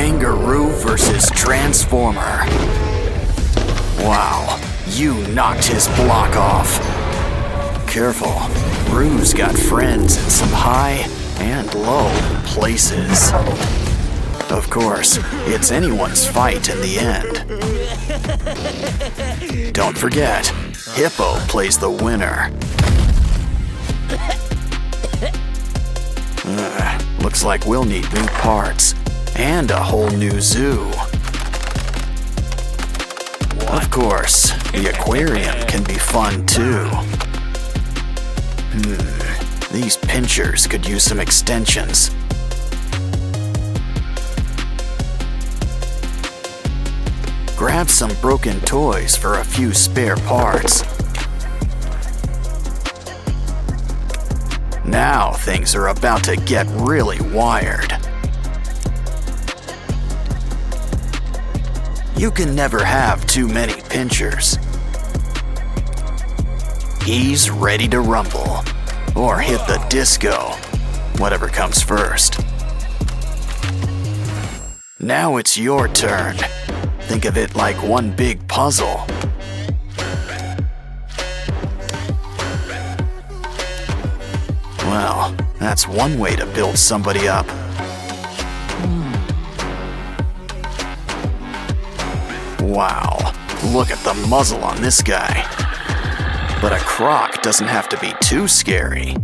Kangaroo versus Transformer. Wow, you knocked his block off. Careful, Roo's got friends in some high and low places. Of course, it's anyone's fight in the end. Don't forget, Hippo plays the winner. Looks like we'll need new parts and a whole new zoo. Of course, the aquarium can be fun too. These pinchers could use some extensions. Grab some broken toys for a few spare parts. Now things are about to get really wired. You can never have too many pinchers. He's ready to rumble, or hit the disco, whatever comes first. Now it's your turn. Think of it like one big puzzle. Well, that's one way to build somebody up. Wow, look at the muzzle on this guy. But a croc doesn't have to be too scary.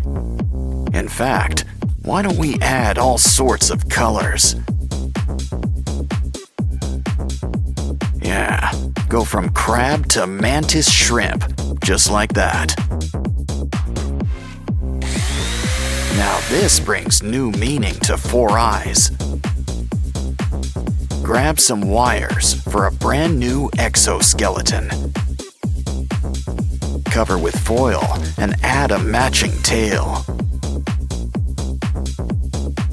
In fact, why don't we add all sorts of colors? Yeah, go from crab to mantis shrimp, just like that. Now this brings new meaning to Four Eyes. Grab some wires for a brand new exoskeleton. Cover with foil and add a matching tail.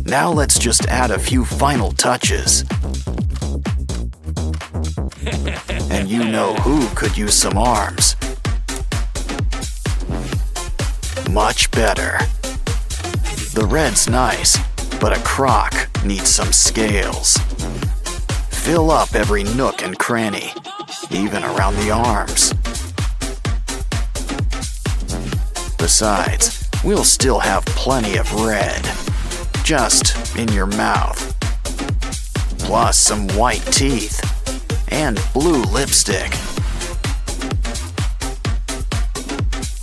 Now let's just add a few final touches. And you know who could use some arms. Much better. The red's nice, but a croc needs some scales. Fill up every nook and cranny, even around the arms. Besides, we'll still have plenty of red, just in your mouth. Plus some white teeth and blue lipstick.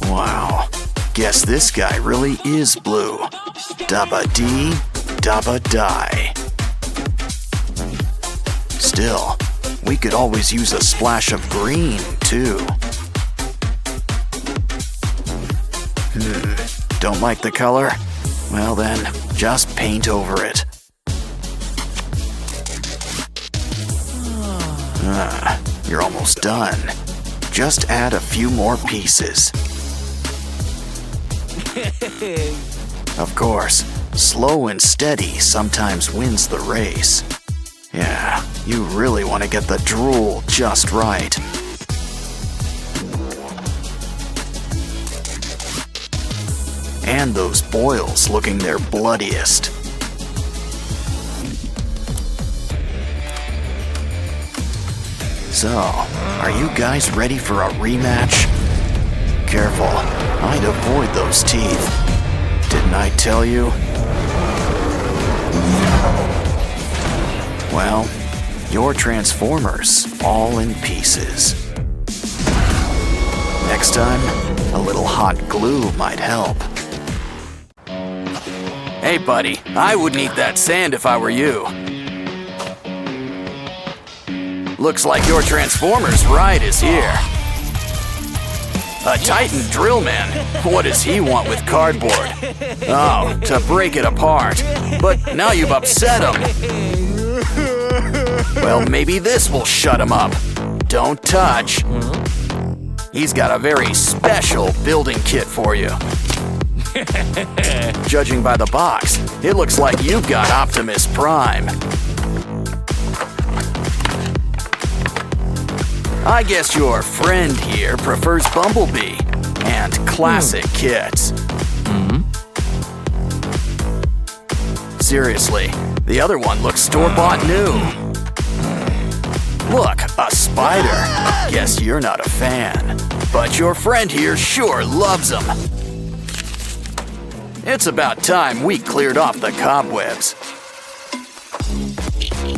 Wow, guess this guy really is blue. Dabba-dee, dabba-die. Still, we could always use a splash of green, too. Don't like the color? Well then, just paint over it. You're almost done. Just add a few more pieces. Of course, slow and steady sometimes wins the race. Yeah, you really want to get the drool just right. And those boils looking their bloodiest. So, are you guys ready for a rematch? Careful, I'd avoid those teeth. Didn't I tell you? Well, your Transformers all in pieces. Next time, a little hot glue might help. Hey buddy, I wouldn't eat that sand if I were you. Looks like your Transformers ride is here. A Titan drill man? What does he want with cardboard? Oh, to break it apart. But now you've upset him. Well, maybe this will shut him up. Don't touch. He's got a very special building kit for you. Judging by the box, it looks like you've got Optimus Prime. I guess your friend here prefers Bumblebee and classic kits. seriously, the other one looks store-bought new. Look, a spider. Guess you're not a fan. But your friend here sure loves them. It's about time we cleared off the cobwebs.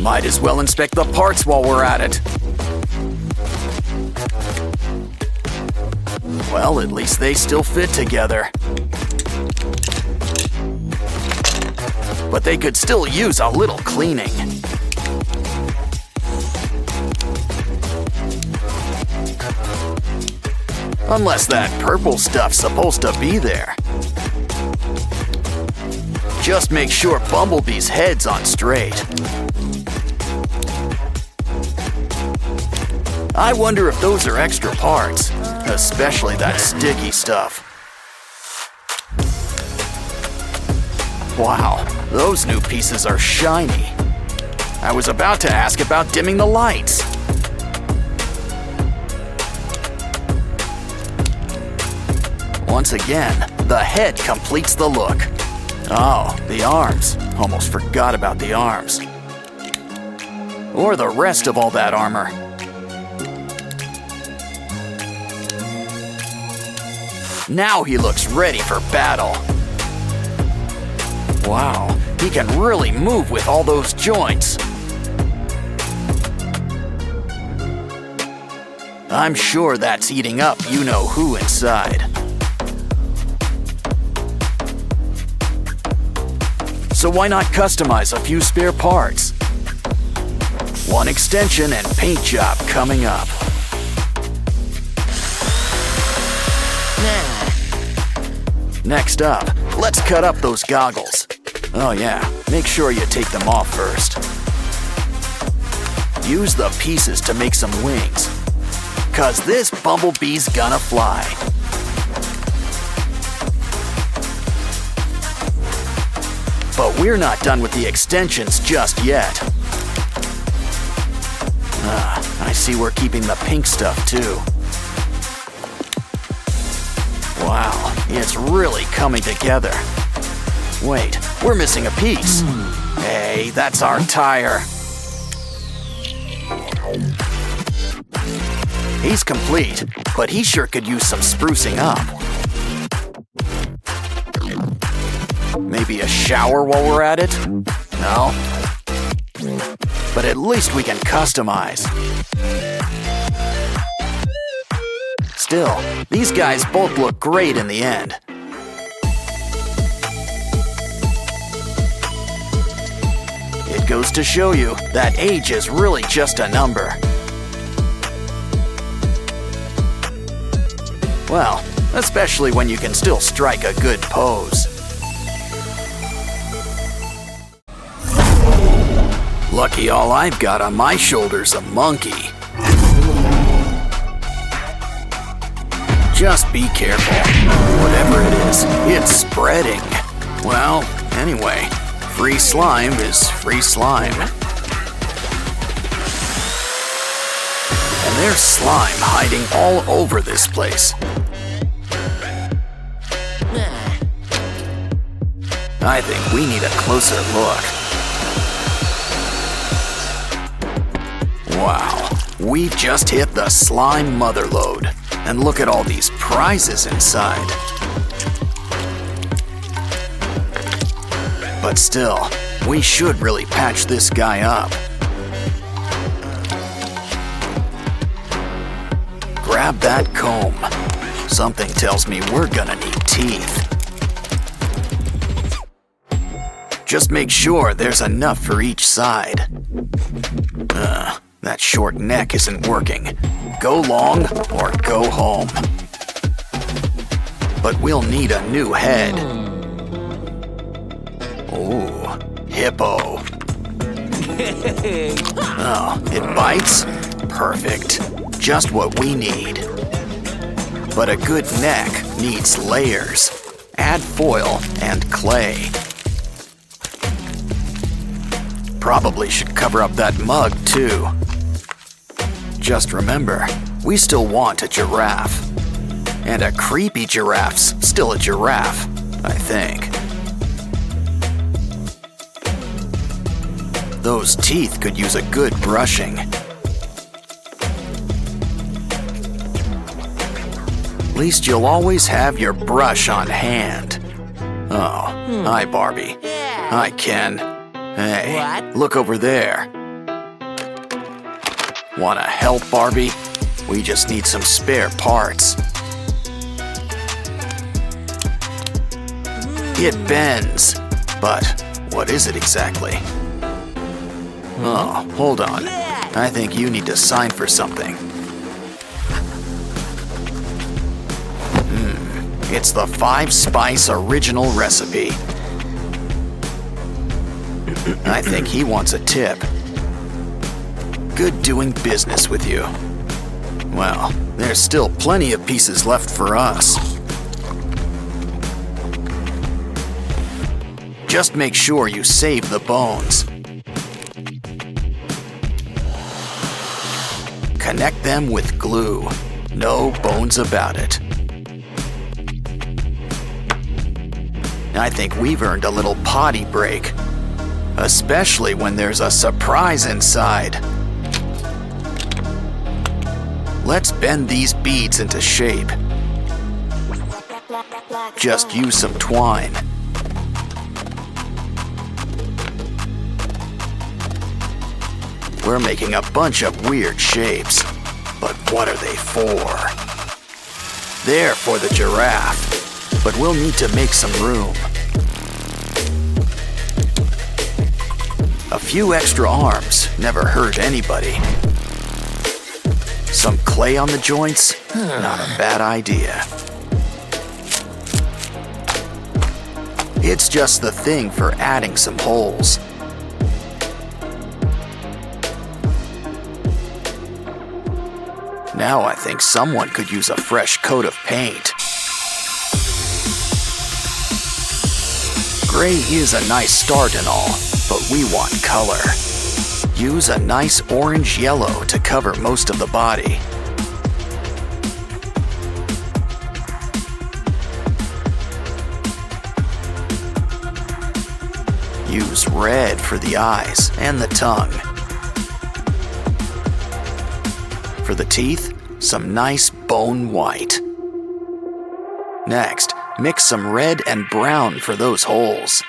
Might as well inspect the parts while we're at it. Well, at least they still fit together. But they could still use a little cleaning. Unless that purple stuff's supposed to be there. Just make sure Bumblebee's head's on straight. I wonder if those are extra parts, especially that sticky stuff. Wow, those new pieces are shiny. I was about to ask about dimming the lights. Once again, the head completes the look. Oh, the arms. Almost forgot about the arms. Or the rest of all that armor. Now he looks ready for battle. Wow, he can really move with all those joints. I'm sure that's eating up you-know-who inside. So why not customize a few spare parts? One extension and paint job coming up. Next up, let's cut up those goggles. Oh yeah, make sure you take them off first. Use the pieces to make some wings, 'cause this Bumblebee's gonna fly. But we're not done with the extensions just yet. I see we're keeping the pink stuff too. Wow, it's really coming together. Wait, we're missing a piece. Hey, that's our tire. He's complete, but he sure could use some sprucing up. Maybe a shower while we're at it? No? But at least we can customize. Still, these guys both look great in the end. It goes to show you that age is really just a number. Well, especially when you can still strike a good pose. Lucky all I've got on my shoulder's a monkey. Just be careful. Whatever it is, it's spreading. Well, anyway, free slime is free slime. And there's slime hiding all over this place. I think we need a closer look. Wow, we've just hit the slime motherlode. And look at all these prizes inside. But still, we should really patch this guy up. Grab that comb. Something tells me we're gonna need teeth. Just make sure there's enough for each side. That short neck isn't working. Go long or go home. But we'll need a new head. Ooh, hippo. Oh, it bites? Perfect. Just what we need. But a good neck needs layers. Add foil and clay. Probably should cover up that mug too. Just remember, we still want a giraffe. And a creepy giraffe's still a giraffe, I think. those teeth could use a good brushing. At least you'll always have your brush on hand. Oh, hi, Barbie. Hi, Ken. Hey, look over there. Wanna help, Barbie? We just need some spare parts. It bends, but what is it exactly? Oh, hold on. I think you need to sign for something. It's the 5-spice original recipe. I think he wants a tip. Good doing business with you. Well, there's still plenty of pieces left for us. Just make sure you save the bones. Connect them with glue. No bones about it. I think we've earned a little potty break. Especially when there's a surprise inside. Let's bend these beads into shape. Just use some twine. We're making a bunch of weird shapes, but what are they for? They're for the giraffe, but we'll need to make some room. A few extra arms never hurt anybody. Some clay on the joints? Not a bad idea. It's just the thing for adding some holes. Now I think someone could use a fresh coat of paint. Gray is a nice start and all, but we want color. Use a nice orange-yellow to cover most of the body. Use red for the eyes and the tongue. For the teeth, some nice bone white. Next, mix some red and brown for those holes.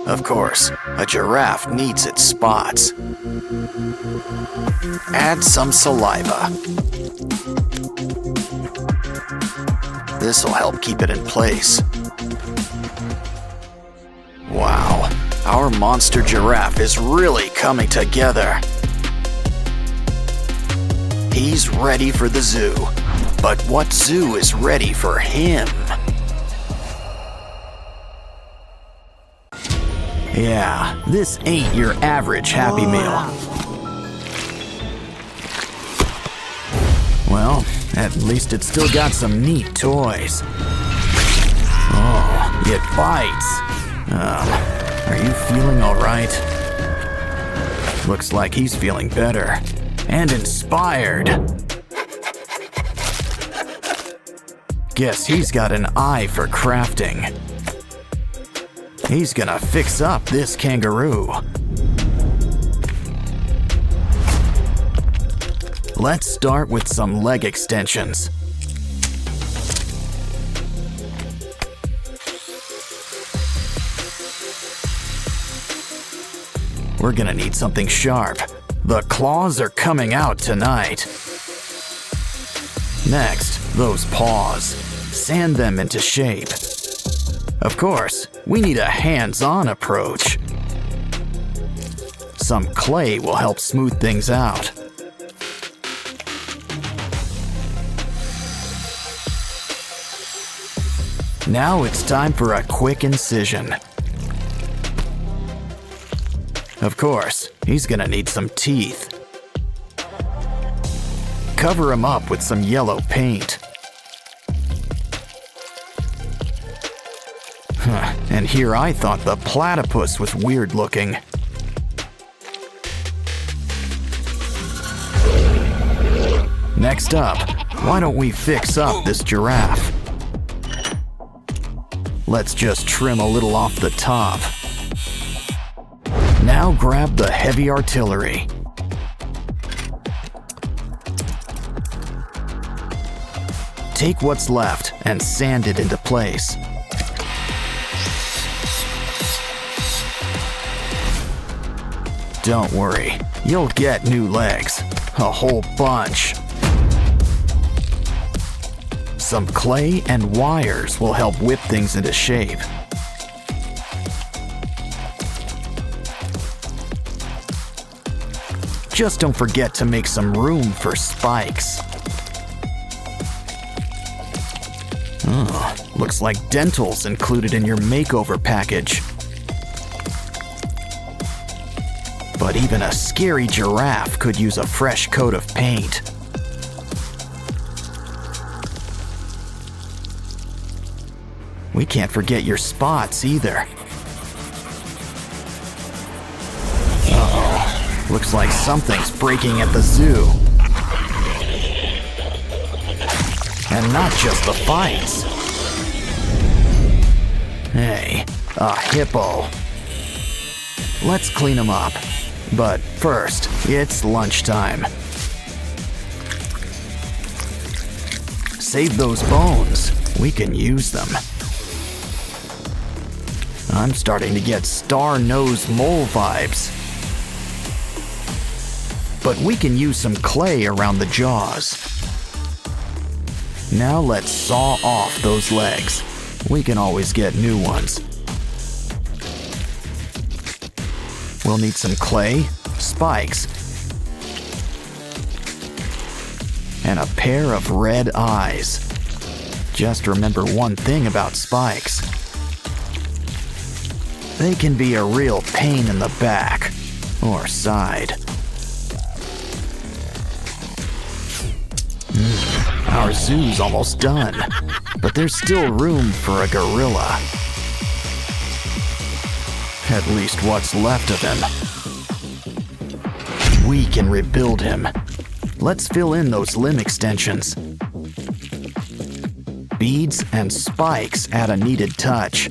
Of course, a giraffe needs its spots. Add some saliva. This'll help keep it in place. Wow, our monster giraffe is really coming together. He's ready for the zoo, but what zoo is ready for him? Yeah, this ain't your average Happy Meal. Well, at least it's still got some neat toys. Oh, it bites. Are you feeling all right? Looks like he's feeling better and inspired. Guess he's got an eye for crafting. He's gonna fix up this kangaroo. Let's start with some leg extensions. We're gonna need something sharp. The claws are coming out tonight. Next, those paws. Sand them into shape. Of course, we need a hands-on approach. Some clay will help smooth things out. Now it's time for a quick incision. Of course, he's gonna need some teeth. Cover him up with some yellow paint. And here I thought the platypus was weird looking. Next up, why don't we fix up this giraffe? Let's just trim a little off the top. Now grab the heavy artillery. Take what's left and sand it into place. Don't worry, you'll get new legs. A whole bunch. Some clay and wires will help whip things into shape. Just don't forget to make some room for spikes. Oh, looks like dental's included in your makeover package. But even a scary giraffe could use a fresh coat of paint. We can't forget your spots either. Uh-oh, looks like something's breaking at the zoo. And not just the fights. Hey, a hippo. Let's clean him up. But first, it's lunchtime. Save those bones. We can use them. I'm starting to get star-nosed mole vibes. But we can use some clay around the jaws. Now let's saw off those legs. We can always get new ones. We'll need some clay, spikes, and a pair of red eyes. Just remember one thing about spikes. They can be a real pain in the back or side. Our zoo's almost done, but there's still room for a gorilla. At least what's left of him. We can rebuild him. Let's fill in those limb extensions. Beads and spikes add a needed touch.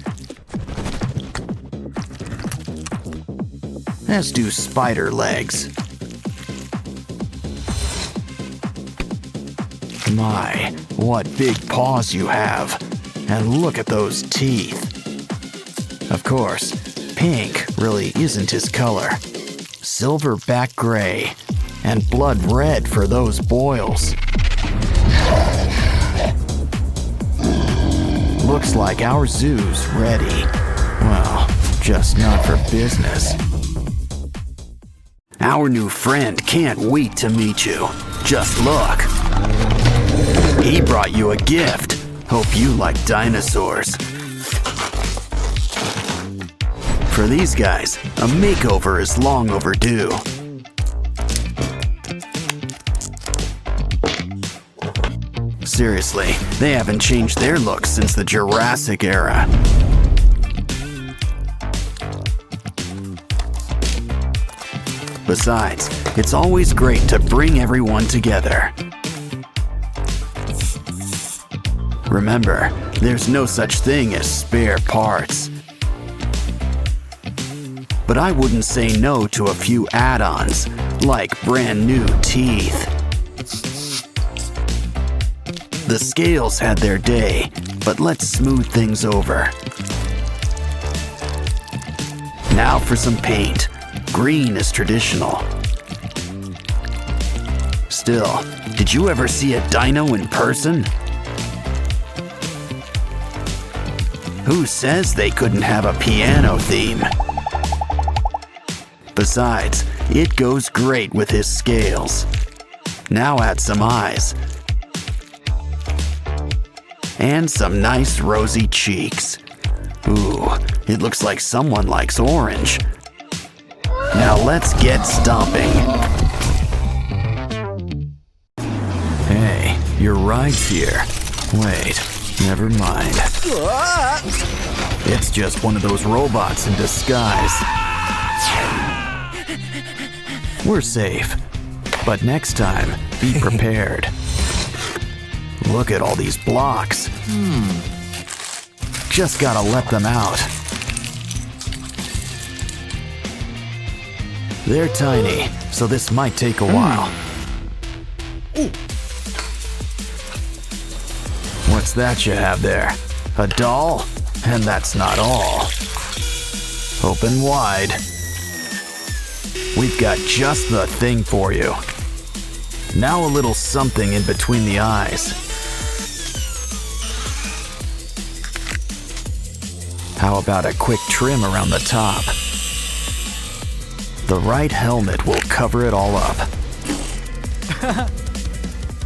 As do spider legs. My, what big paws you have. And look at those teeth. Of course, pink really isn't his color. Silverback gray and blood red for those boils. Looks like our zoo's ready. Well, just not for business. Our new friend can't wait to meet you. Just look. He brought you a gift. Hope you like dinosaurs. For these guys, a makeover is long overdue. Seriously, they haven't changed their looks since the Jurassic era. Besides, it's always great to bring everyone together. Remember, there's no such thing as spare parts. But I wouldn't say no to a few add-ons, like brand new teeth. The scales had their day, but let's smooth things over. Now for some paint. Green is traditional. Still, did you ever see a dino in person? Who says they couldn't have a piano theme? Besides, it goes great with his scales. Now add some eyes. And some nice rosy cheeks. Ooh, it looks like someone likes orange. Now let's get stomping. Hey, your ride's here. Wait, never mind. It's just one of those robots in disguise. We're safe, but next time, be prepared. Look at all these blocks. Just gotta let them out. They're tiny, so this might take a while. What's that you have there? A doll? And that's not all. Open wide. We've got just the thing for you. Now a little something in between the eyes. How about a quick trim around the top? The right helmet will cover it all up.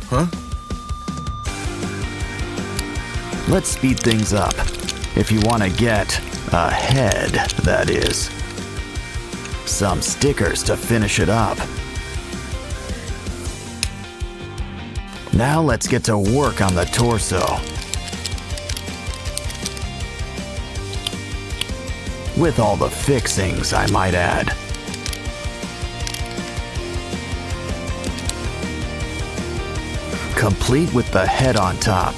Huh? Let's speed things up. If you want to get ahead, that is. Some stickers to finish it up. Now let's get to work on the torso. With all the fixings, I might add. Complete with the head on top.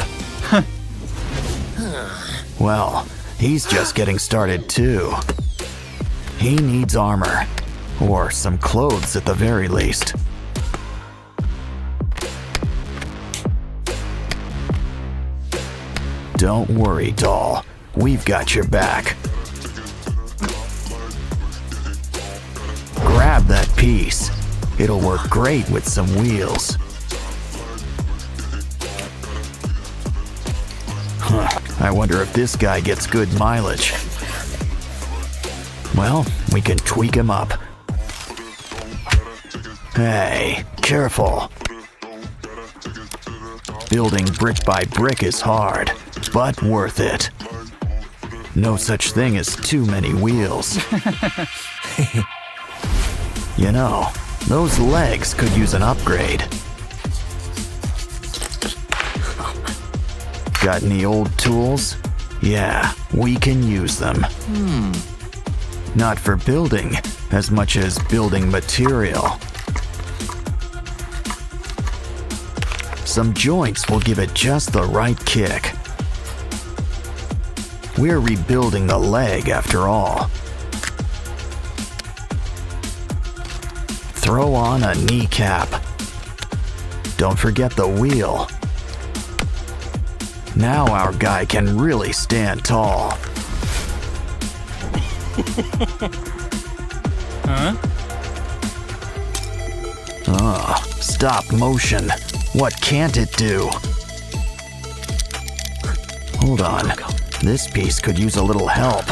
Well, he's just getting started too. He needs armor, or some clothes at the very least. Don't worry, doll. We've got your back. Grab that piece. It'll work great with some wheels. I wonder if this guy gets good mileage. Well, we can tweak him up. Hey, careful. Building brick by brick is hard, but worth it. No such thing as too many wheels. You know, those legs could use an upgrade. Got any old tools? Yeah, we can use them. Not for building, as much as building material. Some joints will give it just the right kick. We're rebuilding the leg after all. Throw on a kneecap. Don't forget the wheel. Now our guy can really stand tall. Huh? Stop motion. What can't it do? Hold on. This piece could use a little help.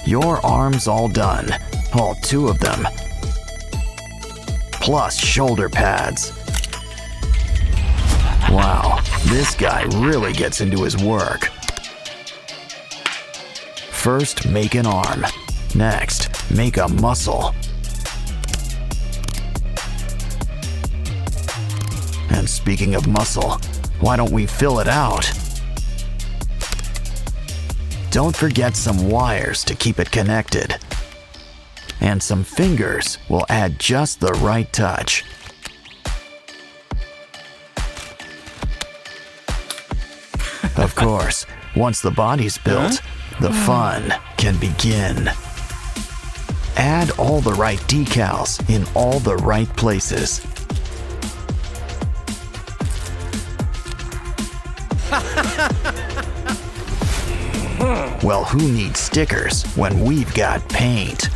Your arms all done. All 2 of them. Plus shoulder pads. Wow, this guy really gets into his work. First, make an arm. Next, make a muscle. And speaking of muscle, why don't we fill it out? Don't forget some wires to keep it connected. And some fingers will add just the right touch. Of course, once the body's built, the fun can begin. Add all the right decals in all the right places. Well, who needs stickers when we've got paint?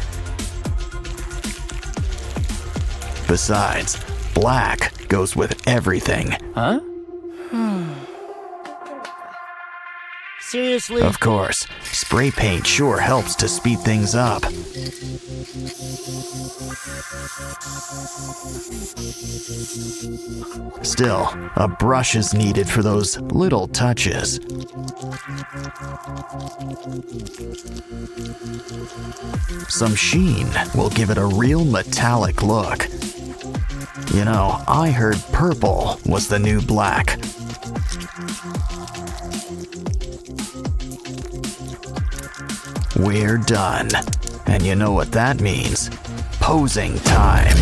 Besides, black goes with everything. Huh? Seriously? Of course, spray paint sure helps to speed things up. Still, a brush is needed for those little touches. Some sheen will give it a real metallic look. You know, I heard purple was the new black. We're done. And you know what that means. Posing time.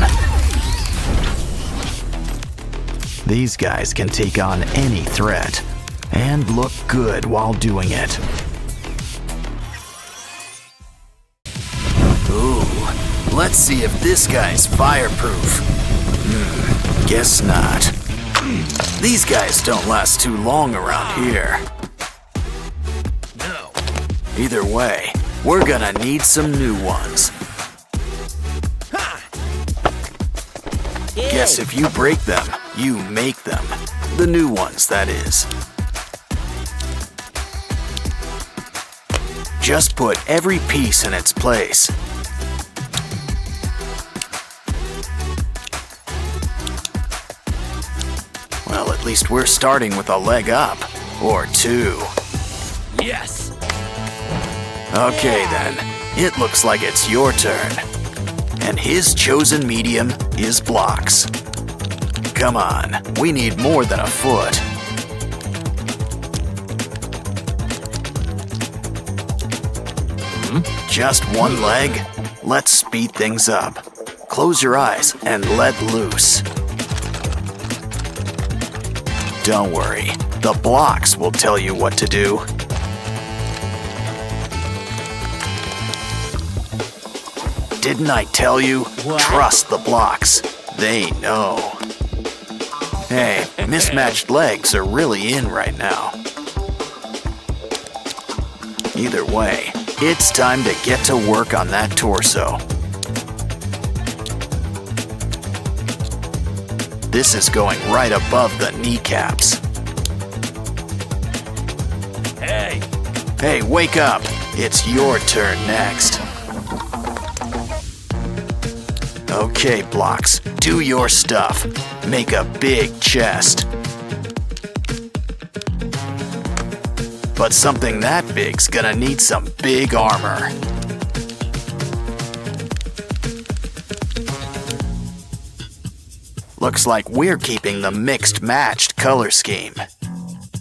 These guys can take on any threat. And look good while doing it. Ooh, let's see if this guy's fireproof. Guess not. These guys don't last too long around here. No. Either way, we're gonna need some new ones. Guess if you break them, you make them. The new ones, that is. Just put every piece in its place. Well, at least we're starting with a leg up. Or two. Yes! Okay then, it looks like it's your turn. And his chosen medium is blocks. Come on, we need more than a foot. Just one leg? Let's speed things up. Close your eyes and let loose. Don't worry, the blocks will tell you what to do. Didn't I tell you? What? Trust the blocks. They know. Hey, mismatched legs are really in right now. Either way, it's time to get to work on that torso. This is going right above the kneecaps. Hey! Hey, wake up! It's your turn next. Okay, blocks, do your stuff. Make a big chest. But something that big's gonna need some big armor. Looks like we're keeping the mixed-matched color scheme.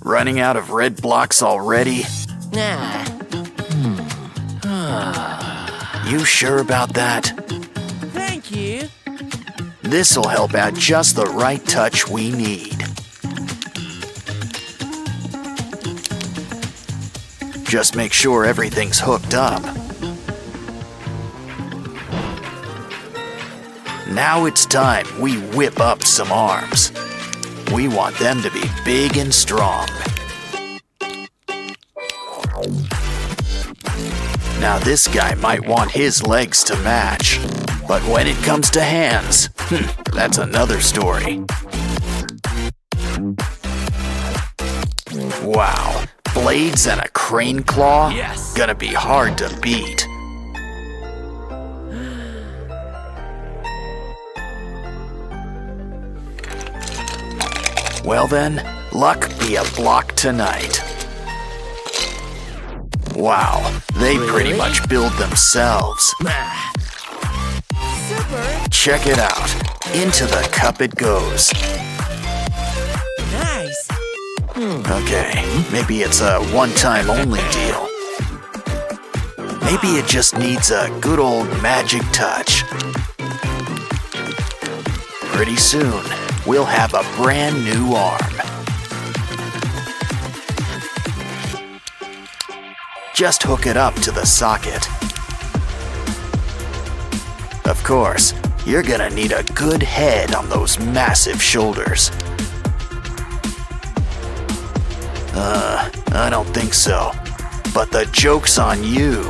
Running out of red blocks already? Nah. You sure about that? Thank you. This'll help add just the right touch we need. Just make sure everything's hooked up. Now it's time we whip up some arms. We want them to be big and strong. Now this guy might want his legs to match, but when it comes to hands, that's another story. Wow, blades and a crane claw? Yes. Gonna be hard to beat. Well then, luck be a block tonight. Wow, they pretty much build themselves. Super! Check it out. Into the cup it goes. Nice! Okay, maybe it's a one-time only deal. Maybe it just needs a good old magic touch. Pretty soon, we'll have a brand new arm. Just hook it up to the socket. Of course, you're gonna need a good head on those massive shoulders. I don't think so. But the joke's on you.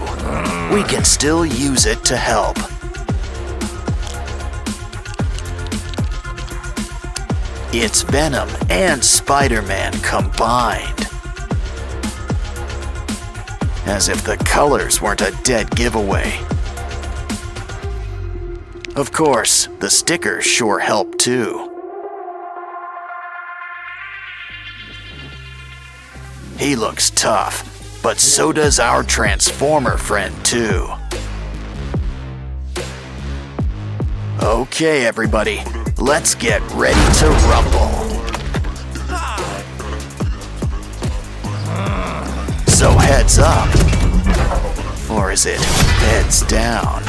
We can still use it to help. It's Venom and Spider-Man combined. As if the colors weren't a dead giveaway. Of course, the stickers sure help too. He looks tough, but so does our Transformer friend too. Okay, everybody, let's get ready to rumble. So heads up. Or is it heads down?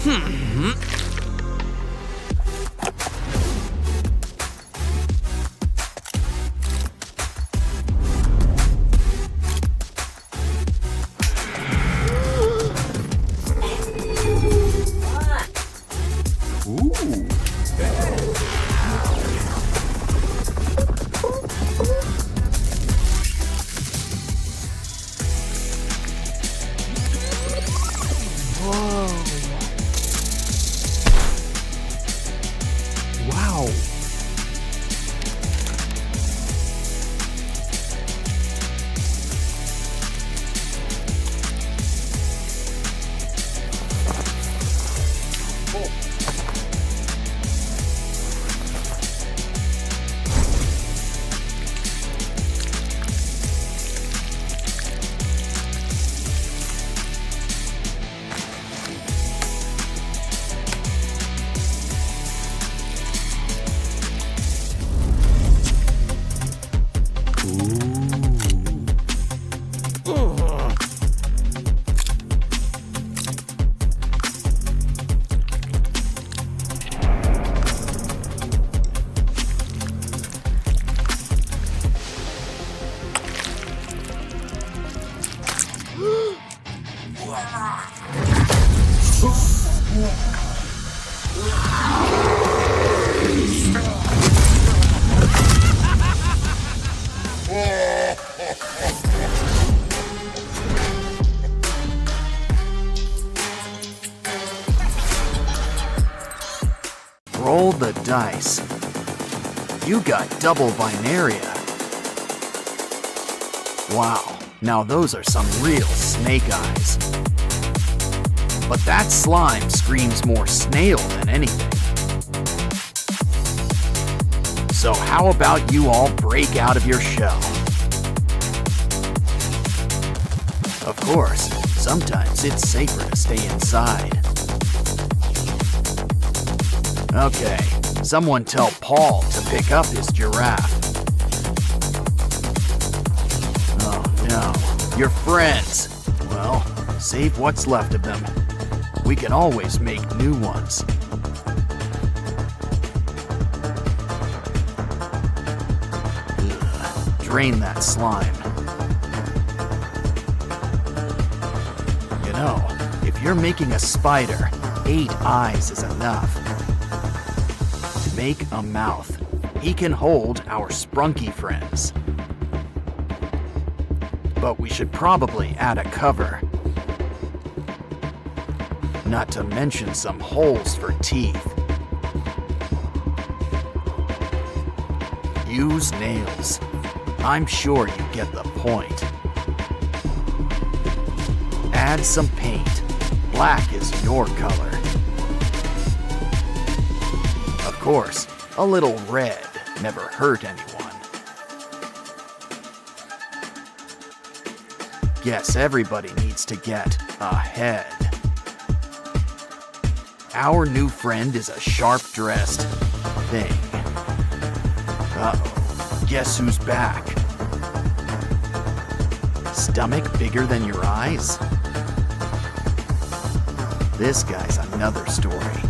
Wow. Roll the dice. You got double binaria. Wow, now those are some real snake eyes. But that slime screams more snail than anything. So how about you all break out of your shell? Of course, sometimes it's safer to stay inside. Okay, someone tell Paul to pick up his giraffe. Oh no, your friends. Well, save what's left of them. We can always make new ones. Ugh, drain that slime. You know, if you're making a spider, 8 eyes is enough. To make a mouth, he can hold our sprunky friends. But we should probably add a cover. Not to mention some holes for teeth. Use nails. I'm sure you get the point. Add some paint. Black is your color. Of course, a little red never hurt anyone. Guess everybody needs to get a head. Our new friend is a sharp-dressed thing. Uh-oh, guess who's back? Stomach bigger than your eyes? This guy's another story.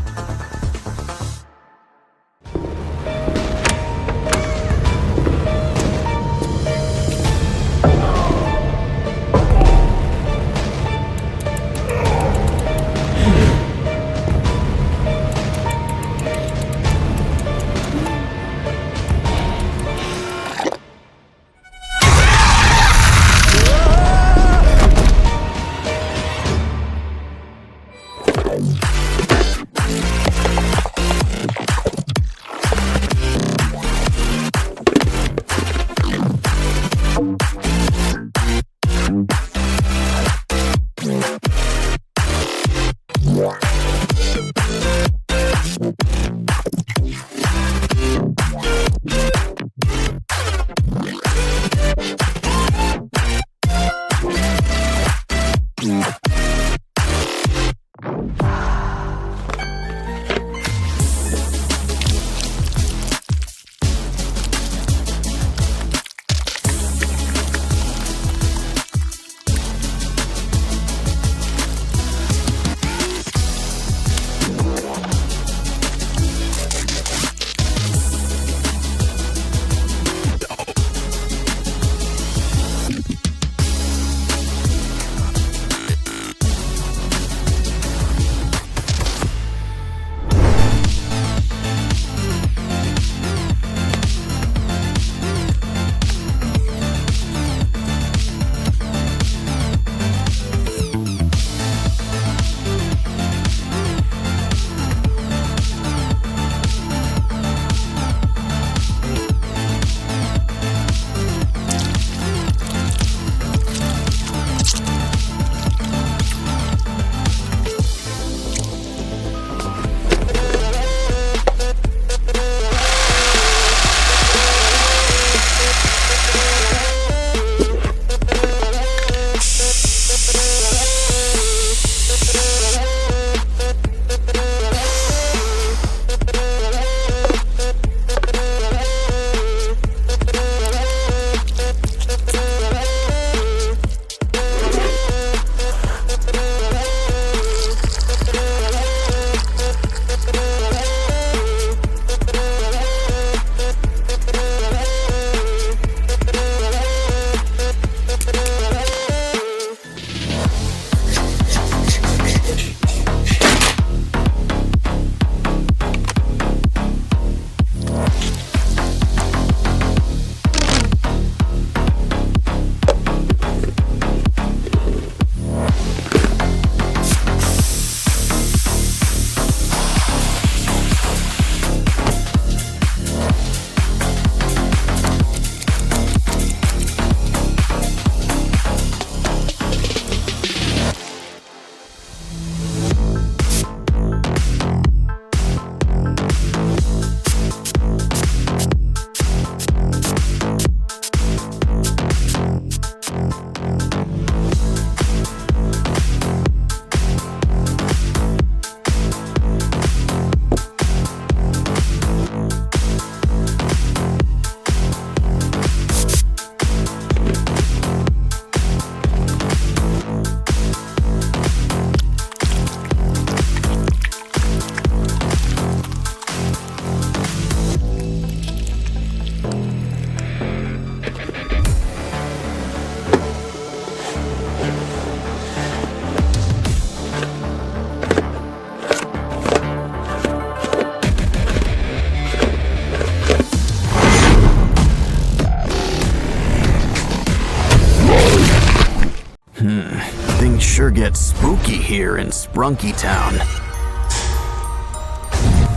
Things sure get spooky here in Sprunky Town.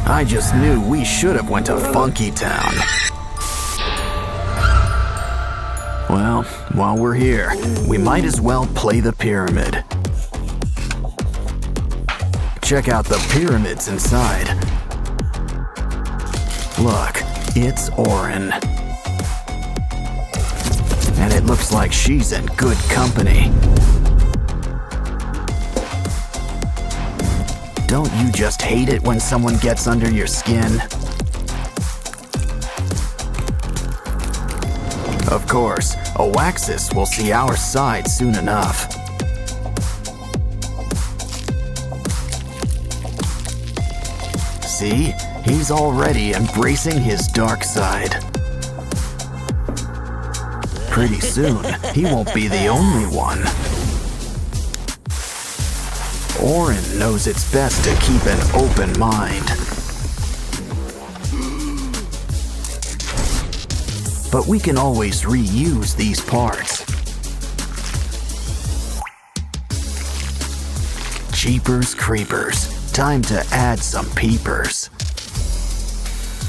I just knew we should have went to Funky Town. Well, while we're here, we might as well play the pyramid. Check out the pyramids inside. Look, it's Orin. And it looks like she's in good company. Don't you just hate it when someone gets under your skin? Of course, Oaxis will see our side soon enough. See? He's already embracing his dark side. Pretty soon, he won't be the only one. Orin knows it's best to keep an open mind. But we can always reuse these parts. Jeepers creepers, time to add some peepers.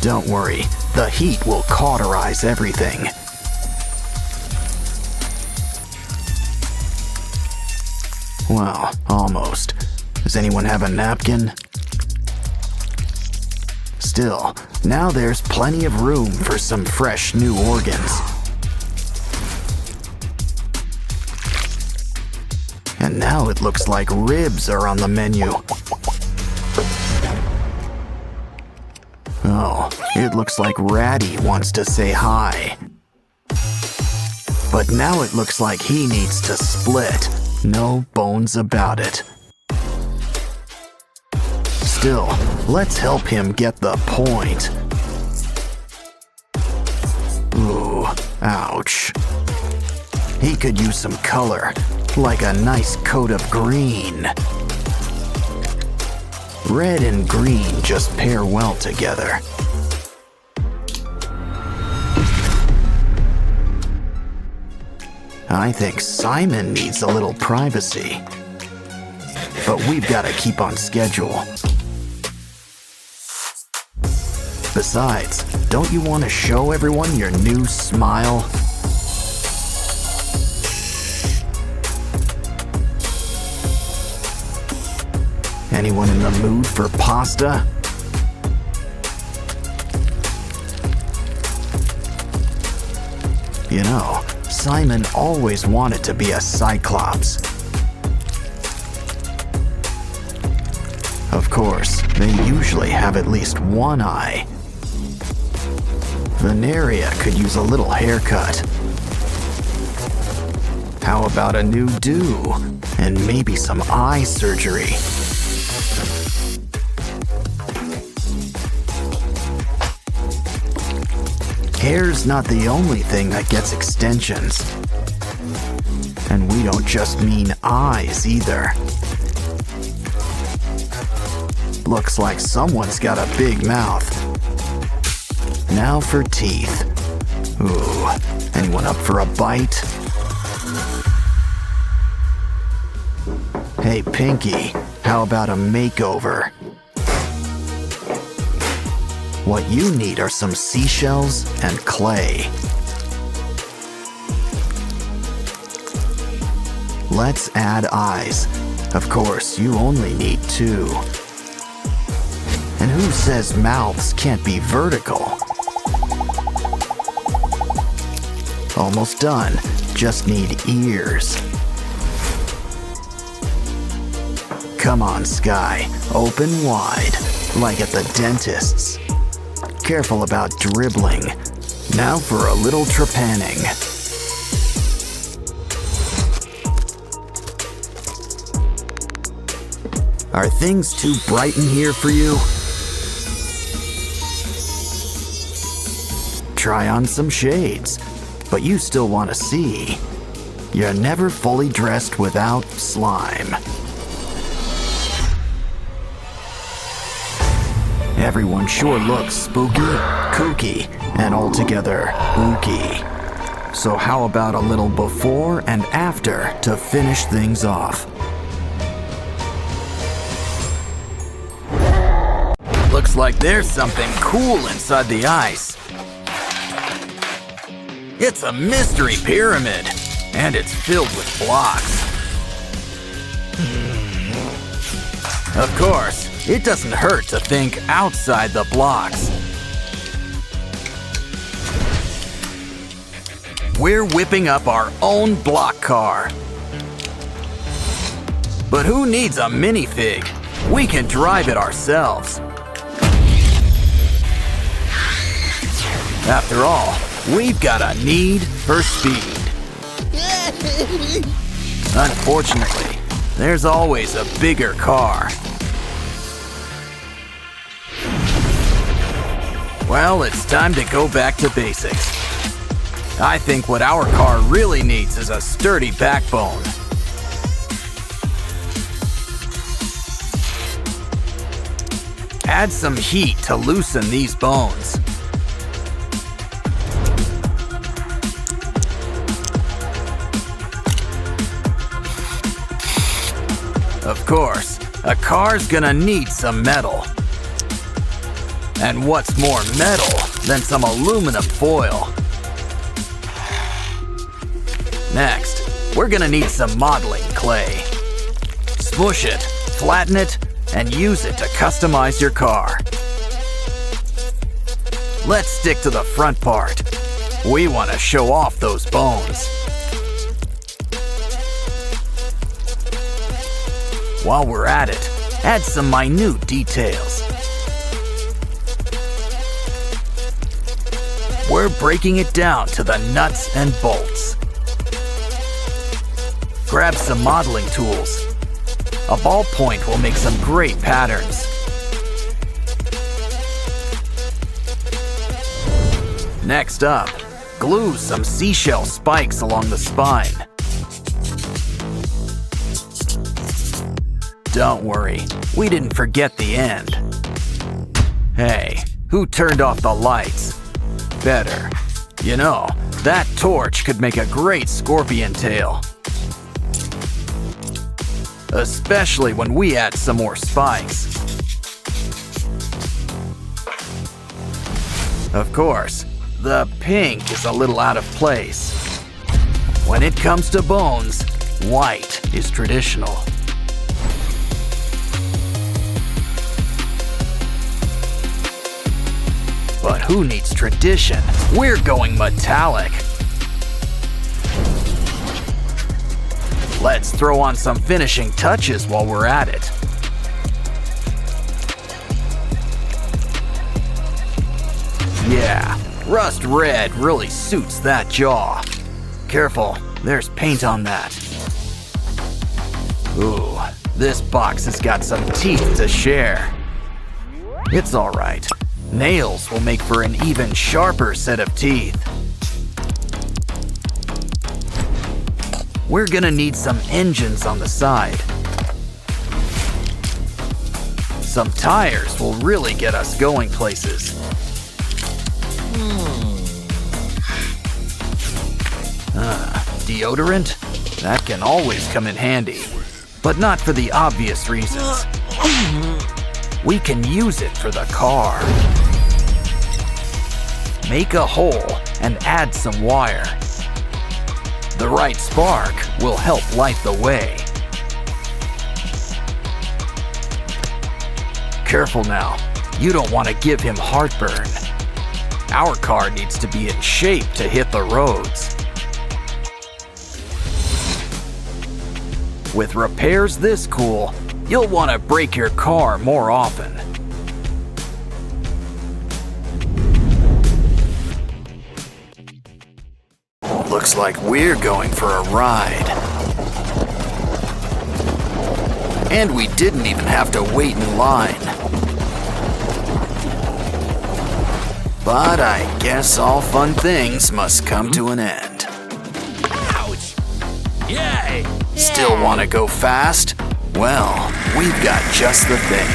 Don't worry, the heat will cauterize everything. Well, almost. Does anyone have a napkin? Still, now there's plenty of room for some fresh new organs. And now it looks like ribs are on the menu. Oh, it looks like Ratty wants to say hi. But now it looks like he needs to split. No bones about it. Still, let's help him get the point. Ooh, ouch. He could use some color, like a nice coat of green. Red and green just pair well together. I think Simon needs a little privacy. But we've got to keep on schedule. Besides, don't you want to show everyone your new smile? Anyone in the mood for pasta? You know, Simon always wanted to be a Cyclops. Of course, they usually have at least one eye. Veneria could use a little haircut. How about a new do? And maybe some eye surgery. Hair's not the only thing that gets extensions. And we don't just mean eyes either. Looks like someone's got a big mouth. Now for teeth. Ooh, anyone up for a bite? Hey Pinky, how about a makeover? What you need are some seashells and clay. Let's add eyes. Of course, you only need 2. And who says mouths can't be vertical? Almost done. Just need ears. Come on, Sky. Open wide, like at the dentist's. Careful about dribbling. Now for a little trepanning. Are things too bright in here for you? Try on some shades, but you still want to see. You're never fully dressed without slime. Everyone sure looks spooky, kooky, and altogether ooky. So how about a little before and after to finish things off? Looks like there's something cool inside the ice. It's a mystery pyramid, and it's filled with blocks. Of course, it doesn't hurt to think outside the blocks. We're whipping up our own block car. But who needs a minifig? We can drive it ourselves. After all, we've got a need for speed. Unfortunately, there's always a bigger car. Well, it's time to go back to basics. I think what our car really needs is a sturdy backbone. Add some heat to loosen these bones. Of course, a car's gonna need some metal. And what's more metal than some aluminum foil? Next, we're gonna need some modeling clay. Smush it, flatten it, and use it to customize your car. Let's stick to the front part. We want to show off those bones. While we're at it, add some minute details. We're breaking it down to the nuts and bolts. Grab some modeling tools. A ballpoint will make some great patterns. Next up, glue some seashell spikes along the spine. Don't worry, we didn't forget the end. Hey, who turned off the lights? Better. You know, that torch could make a great scorpion tail. Especially when we add some more spikes. Of course, the pink is a little out of place. When it comes to bones, white is traditional. But who needs tradition? We're going metallic. Let's throw on some finishing touches while we're at it. Yeah, rust red really suits that jaw. Careful, there's paint on that. Ooh, this box has got some teeth to share. It's all right. Nails will make for an even sharper set of teeth. We're gonna need some engines on the side. Some tires will really get us going places. Deodorant? That can always come in handy, but not for the obvious reasons. We can use it for the car. Make a hole and add some wire. The right spark will help light the way. Careful now, you don't want to give him heartburn. Our car needs to be in shape to hit the roads. With repairs this cool, you'll want to break your car more often. Looks like we're going for a ride. And we didn't even have to wait in line. But I guess all fun things must come to an end. Ouch! Yay! Still want to go fast? Well, we've got just the thing.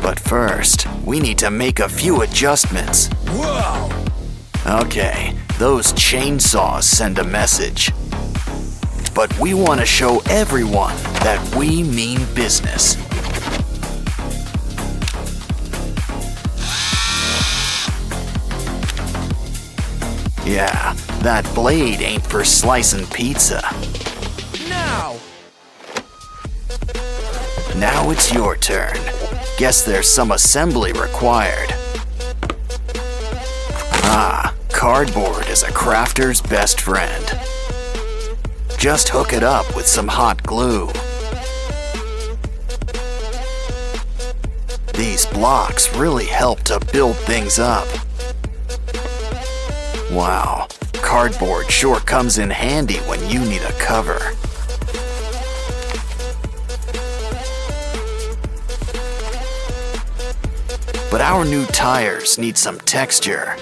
But first, we need to make a few adjustments. Whoa! Okay, those chainsaws send a message. But we want to show everyone that we mean business. Yeah, that blade ain't for slicing pizza. Now! Now it's your turn. Guess there's some assembly required. Ah, cardboard is a crafter's best friend. Just hook it up with some hot glue. These blocks really help to build things up. Wow, cardboard sure comes in handy when you need a cover. But our new tires need some texture.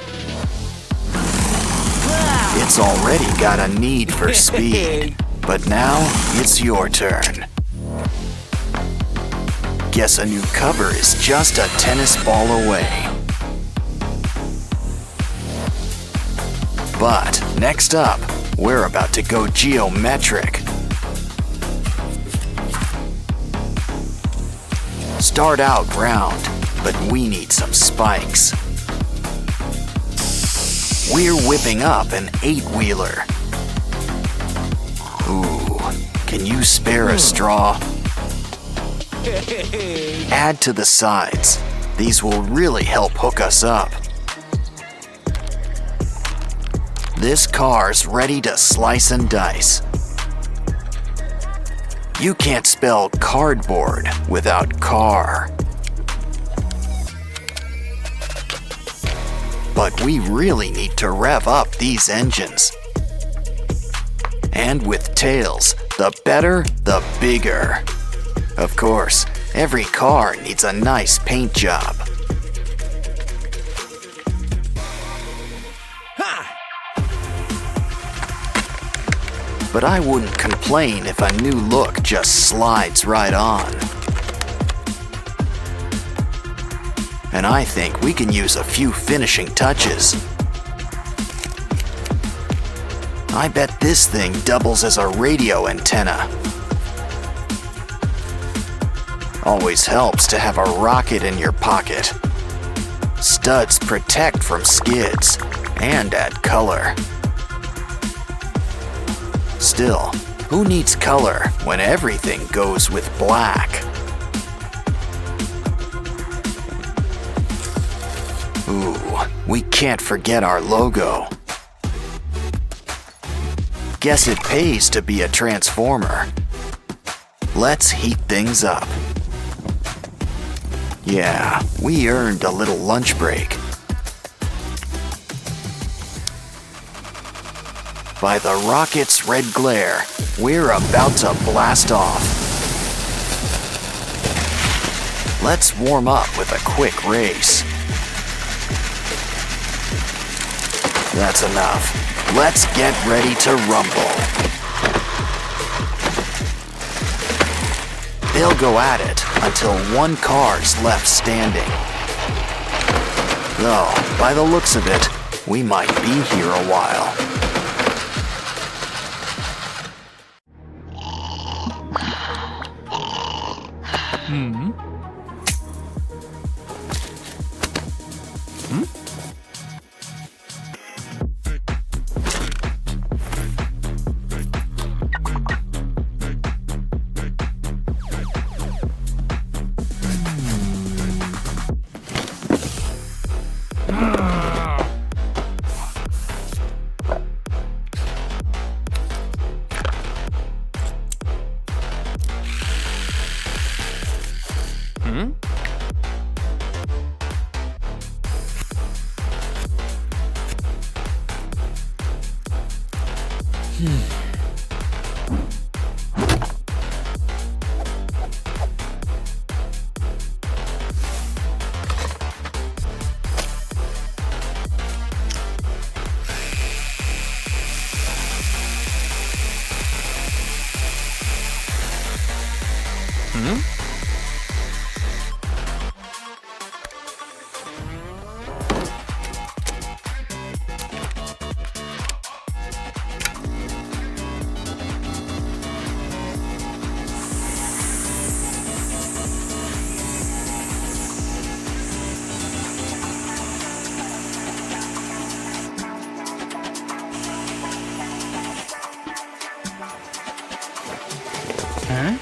It's already got a need for speed, but now it's your turn. Guess a new cover is just a tennis ball away. But next up, we're about to go geometric. Start out round, but we need some spikes. We're whipping up an 8-wheeler. Ooh, can you spare a straw? Add to the sides. These will really help hook us up. This car's ready to slice and dice. You can't spell cardboard without car. But we really need to rev up these engines. And with tails, the better, the bigger. Of course, every car needs a nice paint job. But I wouldn't complain if a new look just slides right on. And I think we can use a few finishing touches. I bet this thing doubles as a radio antenna. Always helps to have a rocket in your pocket. Studs protect from skids and add color. Still, who needs color when everything goes with black? Ooh, we can't forget our logo. Guess it pays to be a transformer. Let's heat things up. Yeah, we earned a little lunch break. By the rocket's red glare, we're about to blast off. Let's warm up with a quick race. That's enough. Let's get ready to rumble. They'll go at it until one car's left standing. Though, by the looks of it, we might be here a while. Huh?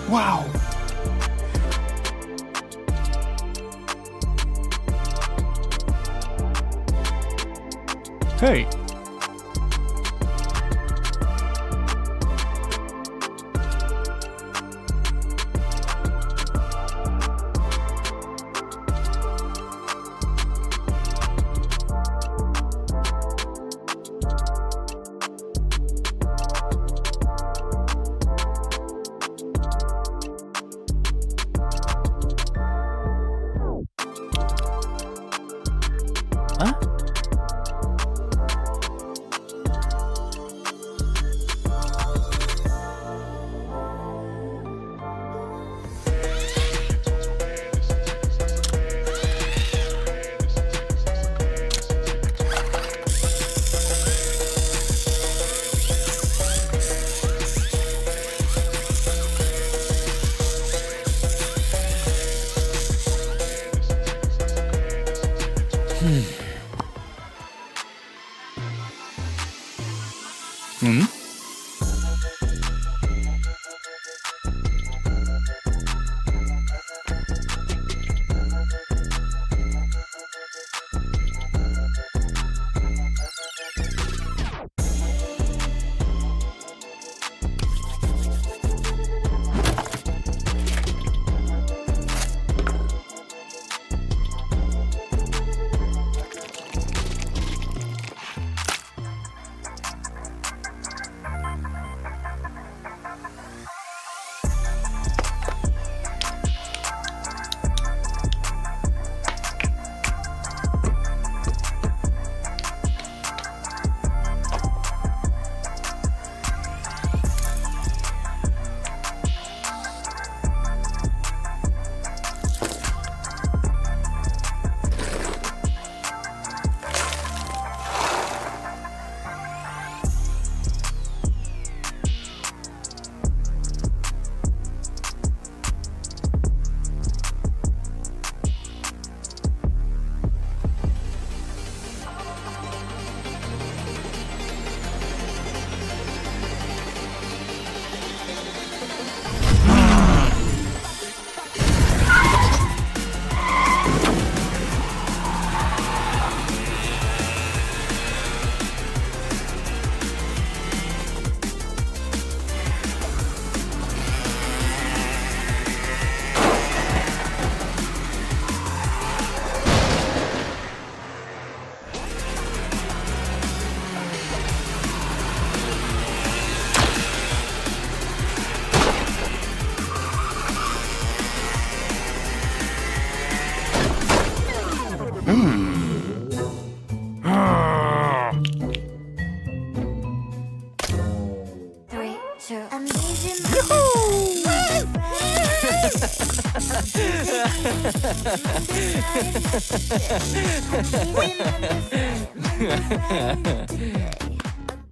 Wow! Hey! Huh? Hmm? Three, two, amazing.